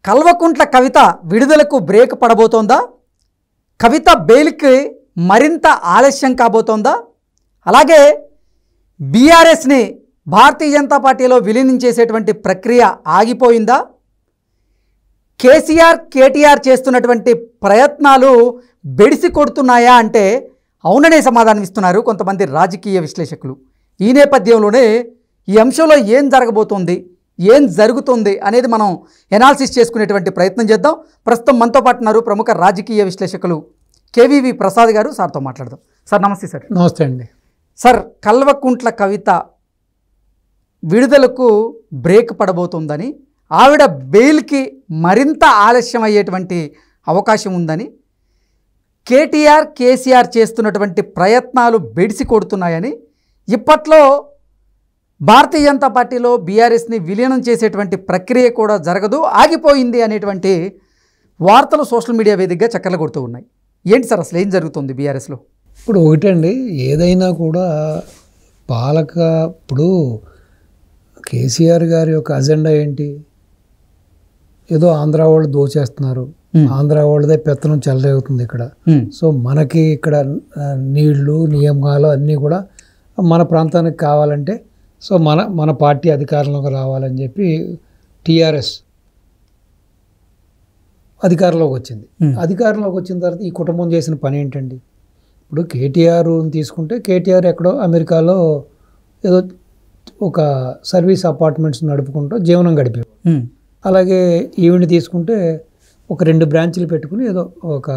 కల్వకుంట్ల కవిత విడుదలకు బ్రేక్ పడబోతోందా? కవిత బెయిల్కి మరింత ఆలస్యం కాబోతోందా? అలాగే బీఆర్ఎస్ని భారతీయ జనతా పార్టీలో విలీనం చేసేటువంటి ప్రక్రియ ఆగిపోయిందా? కేటీఆర్ చేస్తున్నటువంటి ప్రయత్నాలు బెడిసి కొడుతున్నాయా అంటే అవుననే సమాధానం ఇస్తున్నారు కొంతమంది రాజకీయ విశ్లేషకులు. ఈ నేపథ్యంలోనే ఈ అంశంలో ఏం జరగబోతోంది, ఏం జరుగుతుంది అనేది మనం ఎనాలిసిస్ చేసుకునేటువంటి ప్రయత్నం చేద్దాం. ప్రస్తుతం మనతో పాటు ఉన్నారు ప్రముఖ రాజకీయ విశ్లేషకులు కేవీవి ప్రసాద్ గారు. సార్తో మాట్లాడదాం. సార్ నమస్తే. సార్ నమస్తే అండి. సార్, కల్వకుంట్ల కవిత విడుదలకు బ్రేక్ పడబోతుందని, ఆవిడ బెయిల్కి మరింత ఆలస్యం అయ్యేటువంటి అవకాశం ఉందని, కేసీఆర్ చేస్తున్నటువంటి ప్రయత్నాలు బెడిసి కొడుతున్నాయని, ఇప్పట్లో భారతీయ జనతా పార్టీలో బీఆర్ఎస్ని విలీనం చేసేటువంటి ప్రక్రియ కూడా జరగదు, ఆగిపోయింది అనేటువంటి వార్తలు సోషల్ మీడియా వేదికగా చక్కర్లు కొడుతూ ఉన్నాయి. ఏంటి సార్ అసలు ఏం జరుగుతుంది బీఆర్ఎస్లో? ఇప్పుడు ఒకటండి, ఏదైనా కూడా ఇప్పుడు కేసీఆర్ గారి యొక్క అజెండా ఏంటి? ఏదో ఆంధ్ర వాళ్ళు దోచేస్తున్నారు, ఆంధ్ర వాళ్ళదే పెత్తనం చెలరేగుతుంది ఇక్కడ. సో మనకి ఇక్కడ నీళ్లు నియమాలు అన్నీ కూడా మన ప్రాంతానికి కావాలంటే సో మన పార్టీ అధికారంలోకి రావాలని చెప్పి టీఆర్ఎస్ అధికారంలోకి వచ్చింది. అధికారంలోకి వచ్చిన తర్వాత ఈ కుటుంబం చేసిన పని ఏంటండి? ఇప్పుడు కేటీఆర్ తీసుకుంటే కేటీఆర్ ఎక్కడో అమెరికాలో ఏదో ఒక సర్వీస్ అపార్ట్మెంట్స్ నడుపుకుంటూ జీవనం గడిపేవారు. అలాగే ఈవిని తీసుకుంటే ఒక 2 బ్రాంచ్లు పెట్టుకుని ఏదో ఒక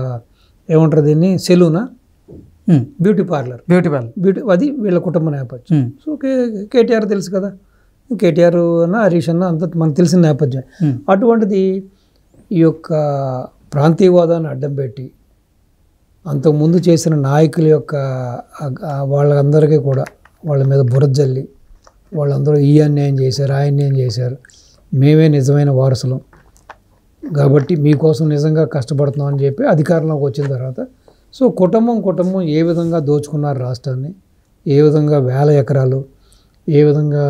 ఏమంటారు దీన్ని, సెలూనా, బ్యూటీ పార్లర్ అది వీళ్ళ కుటుంబ నేపథ్యం. సో కేటీఆర్ తెలుసు కదా, కేటీఆర్ అన్న హరీష్ అన్న అంత మనకు తెలిసిన నేపథ్యం. అటువంటిది ఈ యొక్క ప్రాంతీయవాదాన్ని అడ్డం పెట్టి అంతకుముందు చేసిన నాయకుల యొక్క వాళ్ళందరికీ కూడా వాళ్ళ మీద బురద జల్లి వాళ్ళందరూ ఈ అన్యాయం చేశారు, ఆ అన్యాయం చేశారు, మేమే నిజమైన వారసులం కాబట్టి మీకోసం నిజంగా కష్టపడుతున్నాం అని చెప్పి అధికారంలోకి వచ్చిన తర్వాత సో కుటుంబం ఏ విధంగా దోచుకున్నారు రాష్ట్రాన్ని, ఏ విధంగా వేల ఎకరాలు, ఏ విధంగా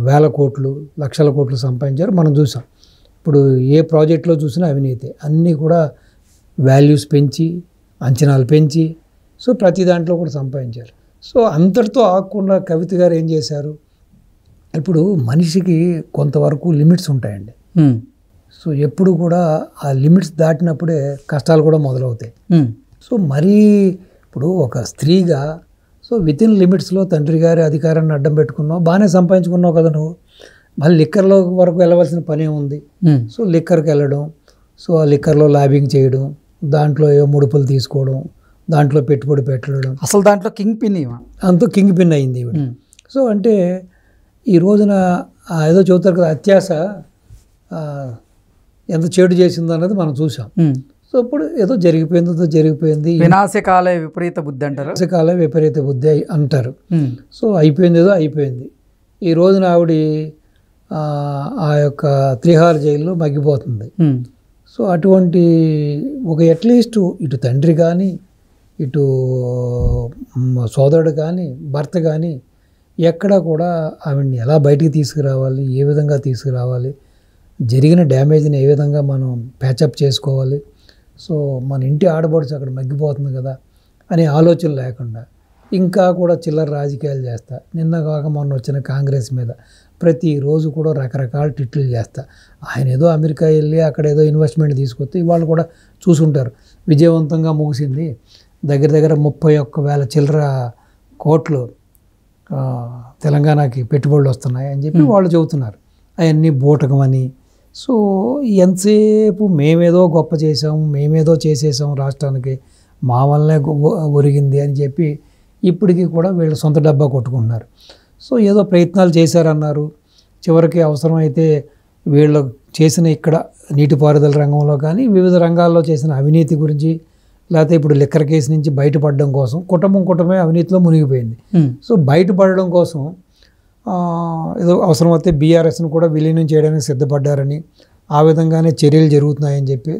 వేల కోట్లు లక్షల కోట్లు సంపాదించారు మనం చూసాం. ఇప్పుడు ఏ ప్రాజెక్టులో చూసినా అవినీతి, అన్నీ కూడా వాల్యూస్ పెంచి అంచనాలు పెంచి సో ప్రతి దాంట్లో కూడా సంపాదించారు. సో అంతటితో ఆగకుండా కవిత గారు ఏం చేశారు? ఇప్పుడు మనిషికి కొంతవరకు లిమిట్స్ ఉంటాయండి. సో ఎప్పుడు కూడా ఆ లిమిట్స్ దాటినప్పుడే కష్టాలు కూడా మొదలవుతాయి. సో మరీ ఇప్పుడు ఒక స్త్రీగా సో వితిన్ లిమిట్స్లో తండ్రి గారి అధికారాన్ని అడ్డం పెట్టుకున్నావు, బాగానే సంపాదించుకున్నావు కదా నువ్వు, మళ్ళీ లిక్కర్లో వరకు వెళ్ళవలసిన పనే ఉంది. సో లిక్కర్కి వెళ్ళడం, సో ఆ లిక్కర్లో లాబింగ్ చేయడం, దాంట్లో ఏవో ముడుపులు తీసుకోవడం, దాంట్లో పెట్టుబడి పెట్టడం, అసలు దాంట్లో కింగ్ పిన్ అయింది ఇవి. సో అంటే ఈ రోజున ఏదో చెబుతారు కదా, అత్యాశ ఎంత చెడు చేసిందో అన్నది మనం చూసాం. సో ఇప్పుడు ఏదో జరిగిపోయింది వినాశకాల విపరీత బుద్ధి అంటారు, వినాశకాల విపరీత బుద్ధి అంటారు. సో అయిపోయింది. ఈ రోజున ఆవిడ ఆ యొక్క తిహార్ జైల్లో మగ్గిపోతుంది. సో అటువంటి ఒక అట్లీస్ట్ ఇటు తండ్రి కానీ ఇటు సోదరుడు కానీ భర్త కానీ ఎక్కడా కూడా ఆవిడ్ని ఎలా బయటికి తీసుకురావాలి, ఏ విధంగా తీసుకురావాలి, జరిగిన డ్యామేజ్ని ఏ విధంగా మనం ప్యాచప్ చేసుకోవాలి, సో మన ఇంటి ఆడబడుచు అక్కడ మగ్గిపోతుంది కదా అనే ఆలోచన లేకుండా ఇంకా కూడా చిల్లర రాజకీయాలు చేస్తా, నిన్న కాక మొన్న వచ్చిన కాంగ్రెస్ మీద ప్రతిరోజు కూడా రకరకాల ట్వీట్లు చేస్తా. ఆయన ఏదో అమెరికా వెళ్ళి అక్కడ ఏదో ఇన్వెస్ట్మెంట్ తీసుకొస్తే ఇవాళ కూడా చూసుంటారు, విజయవంతంగా ముగిసింది, దగ్గర 31,000 చిల్లర కోట్లు తెలంగాణకి పెట్టుబడులు వస్తున్నాయి అని చెప్పి వాళ్ళు చెబుతున్నారు. అవన్నీ బూటకమని. సో ఎంతసేపు మేమేదో గొప్ప చేసాము, మేమేదో చేసేసాము రాష్ట్రానికి, మా వల్లనే ఒరిగింది అని చెప్పి ఇప్పటికీ కూడా వీళ్ళు సొంత డబ్బా కొట్టుకుంటున్నారు. సో ఏదో ప్రయత్నాలు చేశారన్నారు, చివరికి అవసరమైతే వీళ్ళు చేసిన ఇక్కడ నీటిపారుదల రంగంలో కానీ వివిధ రంగాల్లో చేసిన అవినీతి గురించి, లేకపోతే ఇప్పుడు లిక్కర్ కేసు నుంచి బయటపడడం కోసం కుటుంబమే అవినీతిలో మునిగిపోయింది. సో బయటపడడం కోసం ఏదో అవసరమైతే బీఆర్ఎస్ను కూడా విలీనం చేయడానికి సిద్ధపడ్డారని, ఆ విధంగానే చర్యలు జరుగుతున్నాయని చెప్పి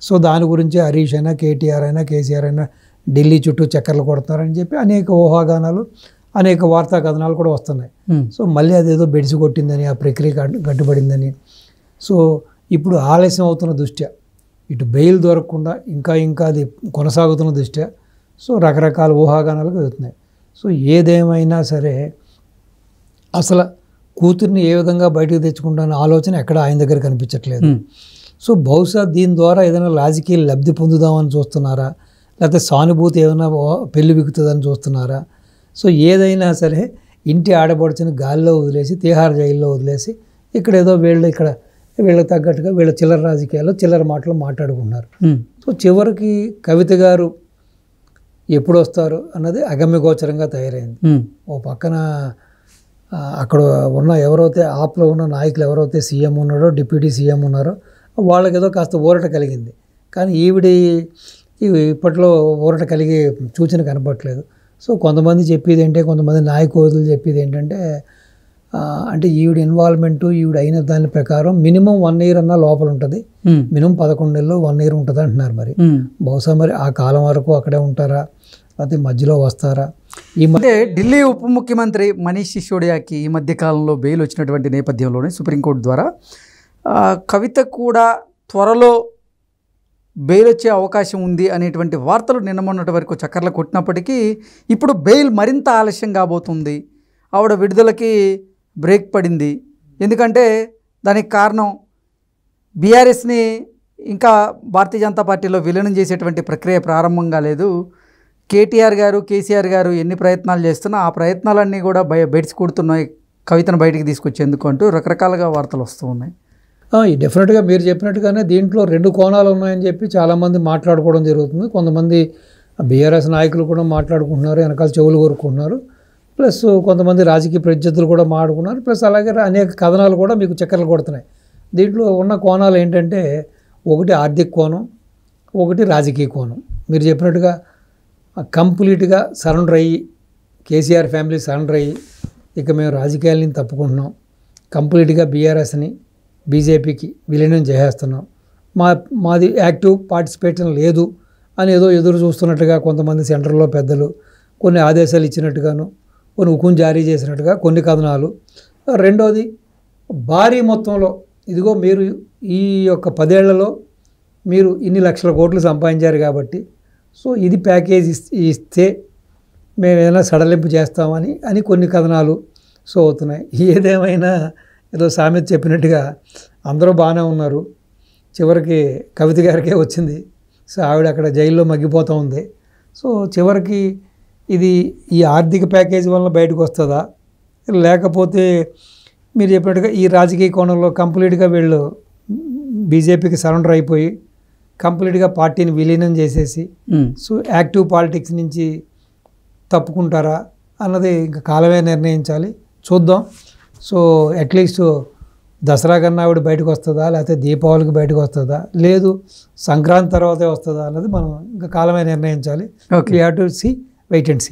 సో దాని గురించి హరీష్ అయినా కేటీఆర్ అయినా కేసీఆర్ అయినా ఢిల్లీ చుట్టూ చక్కర్లు కొడుతున్నారని చెప్పి అనేక ఊహాగానాలు, అనేక వార్తా కథనాలు కూడా వస్తున్నాయి. సో మళ్ళీ అదేదో బెడిసి కొట్టిందని, ఆ ప్రక్రియ గడ్డుపడిందని, సో ఇప్పుడు ఆలస్యం అవుతున్న దృష్ట్యా ఇటు బెయిల్ దొరకకుండా ఇంకా అది కొనసాగుతున్న దృష్ట్యా సో రకరకాల ఊహాగానాలు కలుగుతున్నాయి. సో ఏదేమైనా సరే అసలు కూతుర్ని ఏ విధంగా బయటకు తెచ్చుకుంటాన ఆలోచన ఎక్కడ ఆయన దగ్గర కనిపించట్లేదు. సో బహుశా దీని ద్వారా ఏదైనా రాజకీయ లబ్ధి పొందుదామని చూస్తున్నారా, లేకపోతే సానుభూతి ఏమైనా పెళ్లి బిగుతుందని చూస్తున్నారా? సో ఏదైనా సరే ఇంటి ఆడబడుచుని గాల్లో వదిలేసి తీహార్ జైల్లో వదిలేసి ఇక్కడ ఏదో వీళ్ళకి తగ్గట్టుగా వీళ్ళ చిల్లర రాజకీయాల్లో చిల్లర మాటలు మాట్లాడుకుంటున్నారు. సో చివరికి కవిత గారు ఎప్పుడు వస్తారు అన్నది అగమ్యగోచరంగా తయారైంది. ఓ పక్కన అక్కడ ఉన్న ఎవరైతే ఆప్లో ఉన్న నాయకులు ఎవరైతే సీఎం ఉన్నారో డిప్యూటీ సీఎం ఉన్నారో వాళ్ళకి ఏదో కాస్త ఊరట కలిగింది. కానీ ఇప్పట్లో ఊరట కలిగే సూచన కనపట్లేదు. సో కొంతమంది చెప్పేది ఏంటంటే, కొంతమంది నాయకులు చెప్పేది ఏంటంటే అంటే ఈవిడ ఇన్వాల్వ్మెంట్ ఈవిడ అయిన దాని ప్రకారం మినిమం 1 year అన్నా లోపల ఉంటుంది, మినిమం 11 నెలలు 1 year ఉంటుంది అంటున్నారు. మరి బహుశా మరి ఆ కాలం వరకు అక్కడే ఉంటారా, లేకపోతే మధ్యలో వస్తారా? ఈ మధ్య ఢిల్లీ ఉప ముఖ్యమంత్రి మనీష్ సిసోడియాకి ఈ మధ్య కాలంలో బెయిల్ వచ్చినటువంటి నేపథ్యంలోనే సుప్రీంకోర్టు ద్వారా కవిత కూడా త్వరలో బెయిల్ వచ్చే అవకాశం ఉంది అనేటువంటి వార్తలు నిన్న మొన్నటి వరకు చక్కర్లు కొట్టినప్పటికీ ఇప్పుడు బెయిల్ మరింత ఆలస్యం కాబోతుంది. ఆవిడ విడుదలకి బ్రేక్ పడింది. ఎందుకంటే దానికి కారణం బీఆర్ఎస్ని ఇంకా భారతీయ జనతా పార్టీలో విలీనం చేసేటువంటి ప్రక్రియ ప్రారంభం కాలేదు. కేటీఆర్ గారు కేసీఆర్ గారు ఎన్ని ప్రయత్నాలు చేస్తున్నా ఆ ప్రయత్నాలన్నీ కూడా బెడిసి కొడుతున్నాయి కవితను బయటికి తీసుకొచ్చేందుకు అంటూ రకరకాలుగా వార్తలు వస్తూ ఉన్నాయి. డెఫినెట్గా మీరు చెప్పినట్టుగానే దీంట్లో 2 కోణాలు ఉన్నాయని చెప్పి చాలామంది మాట్లాడుకోవడం జరుగుతుంది. కొంతమంది బీఆర్ఎస్ నాయకులు కూడా మాట్లాడుకుంటున్నారు, వెనకాల చెవులు కోరుకుంటున్నారు. ప్లస్ కొంతమంది రాజకీయ ప్రత్యర్థులు కూడా మాట్లాడుకున్నారు. ప్లస్ అలాగే అనేక కథనాలు కూడా మీకు చక్కర్లు కొడుతున్నాయి. దీంట్లో ఉన్న కోణాలు ఏంటంటే, ఒకటి ఆర్థిక కోణం, ఒకటి రాజకీయ కోణం. మీరు చెప్పినట్టుగా కంప్లీట్గా సరెండర్ అయ్యి కేసీఆర్ ఫ్యామిలీ సరెండర్ అయ్యి ఇక మేము రాజకీయాల నుంచి తప్పుకుంటున్నాం, కంప్లీట్గా బీఆర్ఎస్ని బీజేపీకి విలీనం చేసేస్తున్నాం, మాది యాక్టివ్ పార్టిసిపేషన్ లేదు అని ఏదో ఎదురు చూస్తున్నట్టుగా కొంతమంది సెంటర్లో పెద్దలు కొన్ని ఆదేశాలు ఇచ్చినట్టుగాను, కొన్ని హుకుం జారీ చేసినట్టుగా కొన్ని కథనాలు. రెండోది భారీ మొత్తంలో ఇదిగో మీరు ఈ యొక్క 10 ఏళ్లలో మీరు ఇన్ని లక్షల కోట్లు సంపాదించారు కాబట్టి సో ఇది ప్యాకేజ్ ఇస్తే మేము ఏదైనా సడలింపు చేస్తామని కొన్ని కథనాలు సో అవుతున్నాయి. ఏదేమైనా ఏదో సామెత చెప్పినట్టుగా అందరూ బాగానే ఉన్నారు, చివరికి కవిత గారికే వచ్చింది. సో ఆవిడ అక్కడ జైల్లో మగ్గిపోతూ ఉంది. సో చివరికి ఇది ఈ ఆర్థిక ప్యాకేజీ వల్ల బయటకు వస్తుందా, లేకపోతే మీరు చెప్పినట్టుగా ఈ రాజకీయ కోణంలో కంప్లీట్గా వీళ్ళు బీజేపీకి సరెండర్ అయిపోయి కంప్లీట్గా పార్టీని విలీనం చేసేసి సో యాక్టివ్ పాలిటిక్స్ నుంచి తప్పుకుంటారా అన్నది ఇంకా కాలమే నిర్ణయించాలి, చూద్దాం. సో అట్లీస్ట్ దసరా కన్నా ఆవిడ బయటకు వస్తుందా, లేకపోతే దీపావళికి బయటకు వస్తుందా, లేదు సంక్రాంతి తర్వాతే వస్తుందా అన్నది మనం ఇంకా కాలమే నిర్ణయించాలి. We have to see, wait and see.